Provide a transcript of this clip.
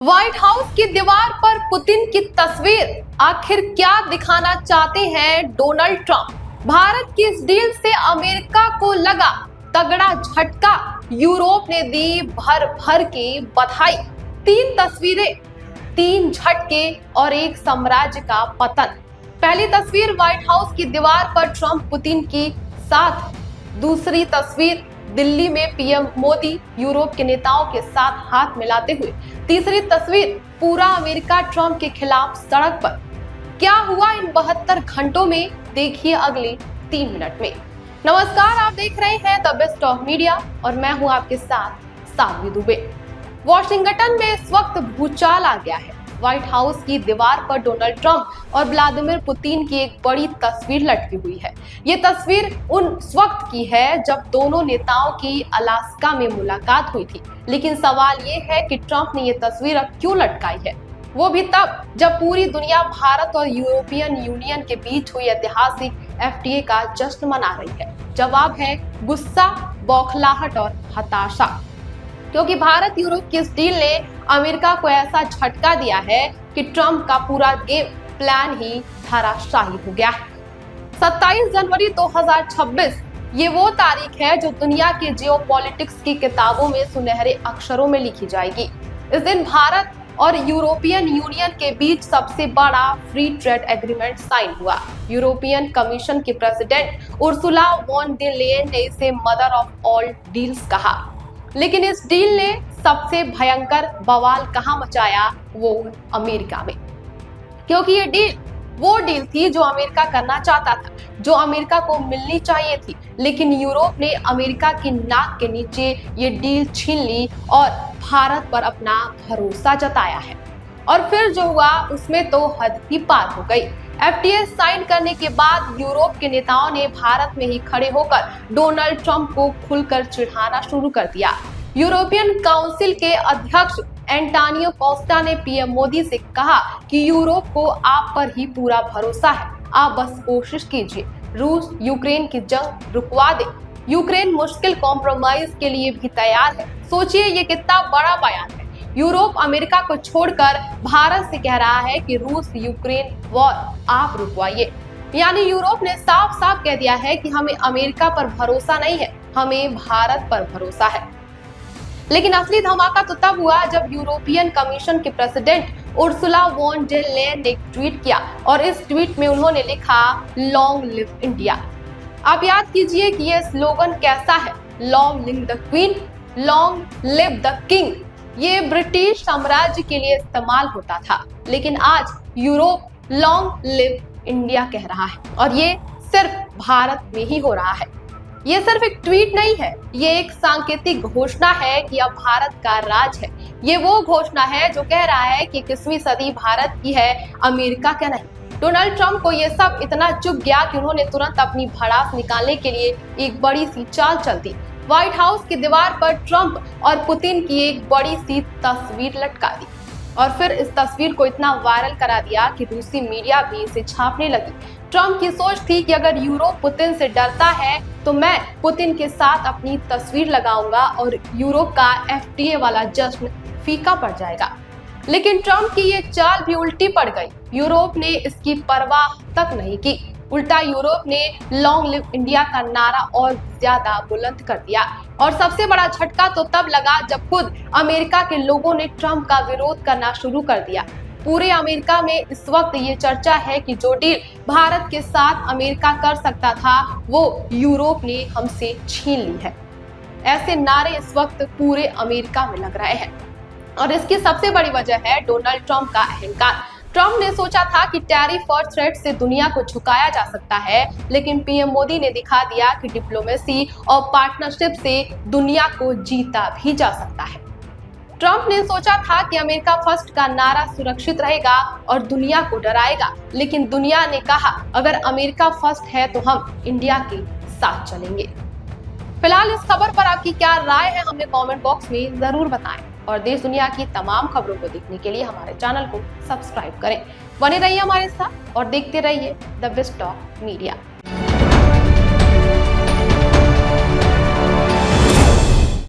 White house की दीवार पर पुतिन की तस्वीर, आखिर क्या दिखाना चाहते हैं डोनाल्ड ट्रंप? भारत की इस डील से अमेरिका को लगा तगड़ा झटका, यूरोप ने दी भर भर के बधाई। 3 तस्वीरें, 3 झटके और एक साम्राज्य का पतन। पहली तस्वीर व्हाइट हाउस की दीवार पर ट्रंप पुतिन के साथ, दूसरी तस्वीर दिल्ली में पीएम मोदी यूरोप के नेताओं के साथ हाथ मिलाते हुए, तीसरी तस्वीर पूरा अमेरिका ट्रंप के खिलाफ सड़क पर। क्या हुआ इन 72 घंटों में, देखिए अगले 3 मिनट में। नमस्कार, आप देख रहे हैं द बेस्ट ऑफ मीडिया और मैं हूं आपके साथ साध्वी दुबे। वॉशिंगटन में इस वक्त भूचाल आ गया है। व्हाइट हाउस की दीवार पर डोनाल्ड ट्रंप और व्लादिमीर पुतिन की एक बड़ी तस्वीर लटकी हुई है। ये तस्वीर उस वक्त की है जब दोनों नेताओं की अलास्का में मुलाकात हुई थी। लेकिन सवाल ये है कि ट्रंप ने ये तस्वीर अब क्यों लटकाई है, वो भी तब जब पूरी दुनिया भारत और यूरोपियन यूनियन के बीच हुई ऐतिहासिक FTA का जश्न मना रही है। जवाब है गुस्सा, बौखलाहट और हताशा, क्योंकि भारत यूरोप की इस डील ने अमेरिका को ऐसा झटका दिया है कि ट्रंप का पूरा गेम प्लान ही धराशायी हो गया है। 27 जनवरी 2026 ये वो तारीख है जो दुनिया के जियोपॉलिटिक्स की किताबों में सुनहरे अक्षरों में लिखी जाएगी। इस दिन भारत और यूरोपियन यूनियन के बीच सबसे बड़ा फ्री ट्रेड एग्रीमेंट साइन हुआ। यूरोपियन कमीशन की president Ursula von der Leyen ने इसे मदर ऑफ ऑल डील्स कहा। लेकिन इस डील ने सबसे भयंकर बवाल कहां मचाया, वो अमेरिका में, क्योंकि ये डील वो डील थी जो अमेरिका करना चाहता था, जो अमेरिका को मिलनी चाहिए थी। लेकिन यूरोप ने अमेरिका की नाक के नीचे ये डील छीन ली और भारत पर अपना भरोसा जताया है। और फिर जो हुआ उसमें तो हद ही पार हो गई। FTA साइन करने के बाद यूरोप के नेताओं ने भारत में ही खड़े होकर डोनाल्ड ट्रंप को खुलकर चिढ़ाना शुरू कर दिया। यूरोपियन काउंसिल के अध्यक्ष एंटोनियो कोस्टा ने पीएम मोदी से कहा कि यूरोप को आप पर ही पूरा भरोसा है, आप बस कोशिश कीजिए, रूस यूक्रेन की जंग रुकवा दे। यूक्रेन मुश्किल कॉम्प्रोमाइज के लिए भी तैयार है। सोचिए ये कितना बड़ा बयान है। यूरोप अमेरिका को छोड़कर भारत से कह रहा है कि रूस यूक्रेन वॉर आप रुकवाइए। यानी यूरोप ने साफ साफ कह दिया है कि हमें अमेरिका पर भरोसा नहीं है, हमें भारत पर भरोसा है। लेकिन असली धमाका तो तब हुआ जब यूरोपियन कमीशन के president Ursula von der Leyen ने एक ट्वीट किया और इस ट्वीट में उन्होंने लिखा, लॉन्ग लिव इंडिया। आप याद कीजिए कि ये स्लोगन कैसा है, long live the queen, long live the king. ये ब्रिटिश साम्राज्य के लिए इस्तेमाल होता था, लेकिन आज यूरोप लॉन्ग लिव इंडिया कह रहा है और ये सिर्फ भारत में ही हो रहा है। ये सिर्फ एक ट्वीट नहीं है, ये एक सांकेतिक घोषणा है कि अब भारत का राज है। ये वो घोषणा है जो कह रहा है कि 21वीं सदी भारत की है, अमेरिका का नहीं। डोनाल्ड ट्रंप को ये सब इतना चुभ गया कि उन्होंने तुरंत अपनी भड़ास निकालने के लिए एक बड़ी सी चाल चल दी। व्हाइट हाउस की दीवार पर ट्रंप और पुतिन की एक बड़ी सी तस्वीर लटका दी और फिर इस तस्वीर को इतना वायरल करा दिया कि रूसी मीडिया भी इसे छापने लगी। ट्रंप की सोच थी कि अगर यूरोप पुतिन से डरता है तो मैं पुतिन के साथ अपनी तस्वीर लगाऊंगा और यूरोप का FTA वाला जश्न फीका पड़ जाएगा। लेकिन ट्रंप की ये चाल भी उल्टी पड़ गई। यूरोप ने इसकी परवाह तक नहीं की, उल्टा यूरोप ने लॉन्ग लिव इंडिया का नारा और ज्यादा बुलंद कर दिया। और सबसे बड़ा झटका तो तब लगा जब खुद अमेरिका के लोगों ने ट्रंप का विरोध करना शुरू कर दिया। पूरे अमेरिका में इस वक्त ये चर्चा है कि जो डील भारत के साथ अमेरिका कर सकता था वो यूरोप ने हमसे छीन ली है। ऐसे नारे इस वक्त पूरे अमेरिका में लग रहे हैं और इसकी सबसे बड़ी वजह है डोनाल्ड ट्रंप का अहंकार। ट्रंप ने सोचा था कि टैरिफ और थ्रेट से दुनिया को झुकाया जा सकता है, लेकिन पीएम मोदी ने दिखा दिया कि डिप्लोमेसी और पार्टनरशिप से दुनिया को जीता भी जा सकता है। ट्रंप ने सोचा था कि अमेरिका फर्स्ट का नारा सुरक्षित रहेगा और दुनिया को डराएगा, लेकिन दुनिया ने कहा अगर अमेरिका फर्स्ट है तो हम इंडिया के साथ चलेंगे। फिलहाल इस खबर पर आपकी क्या राय है, हमें कमेंट बॉक्स में जरूर बताएं और देश दुनिया की तमाम खबरों को देखने के लिए हमारे चैनल को सब्सक्राइब करें। बने रहिए हमारे साथ और देखते रहिए द बेस्ट ऑफ मीडिया।